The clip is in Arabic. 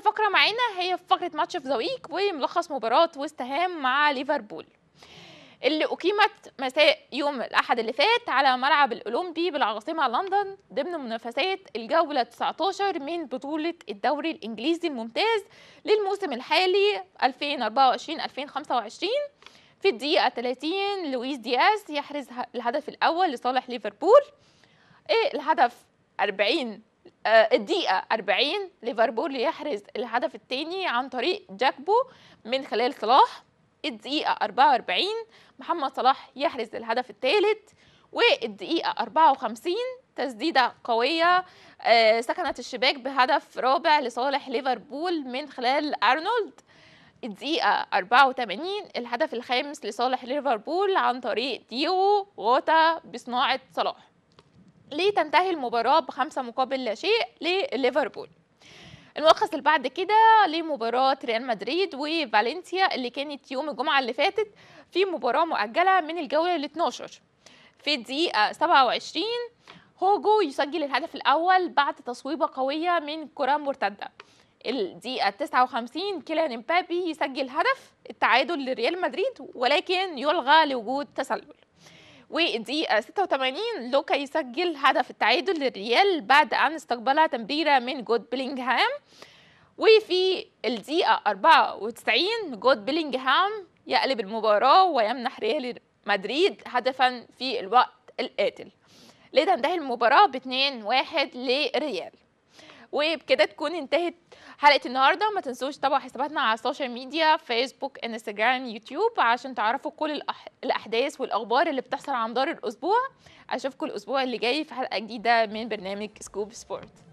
فقرة معانا هي فقرة ماتش اوف ذا ويك وملخص مباراة ويست هام مع ليفربول اللي أقيمت مساء يوم الأحد اللي فات على ملعب الأولمبي بالعاصمة لندن ضمن منافسات الجولة 19 من بطولة الدوري الإنجليزي الممتاز للموسم الحالي 2024-2025. في الدقيقة 30 لويس دياز يحرز الهدف الأول لصالح ليفربول. الهدف 40 الدقيقة 40 ليفربول يحرز الهدف الثاني عن طريق جاكبو من خلال صلاح. الدقيقة 44 محمد صلاح يحرز الهدف الثالث. والدقيقة 54 تسديدة قوية سكنت الشباك بهدف رابع لصالح ليفربول من خلال أرنولد. الدقيقة 84 الهدف الخامس لصالح ليفربول عن طريق ديو غوتا بصناعة صلاح، لتنتهي المباراة ب5-0 لليفربول. الملخص اللي بعد كده لمباراة ريال مدريد وفالنسيا اللي كانت يوم الجمعة اللي فاتت في مباراة مؤجلة من الجولة ال 12. في الدقيقة 27 هوجو يسجل الهدف الأول بعد تصويبة قوية من كرة مرتدة. الدقيقة 59 كيليان امبابي يسجل هدف التعادل لريال مدريد ولكن يلغى لوجود تسلل. والدقيقة 86 لوكا يسجل هدف التعادل للريال بعد أن استقبلها تمريرة من جود بيلينغهام. وفي الدقيقة 94 جود بيلينغهام يقلب المباراة ويمنح ريال مدريد هدفا في الوقت القاتل لتنتهي المباراة ب2-1 للريال. وبكده تكون انتهت حلقة النهاردة. ما تنسوش تتابعوا حساباتنا على السوشيال ميديا فيسبوك انستجرام يوتيوب عشان تعرفوا كل الأحداث والأخبار اللي بتحصل على مدار الأسبوع. أشوفكم الأسبوع اللي جاي في حلقة جديدة من برنامج سكوب سبورت.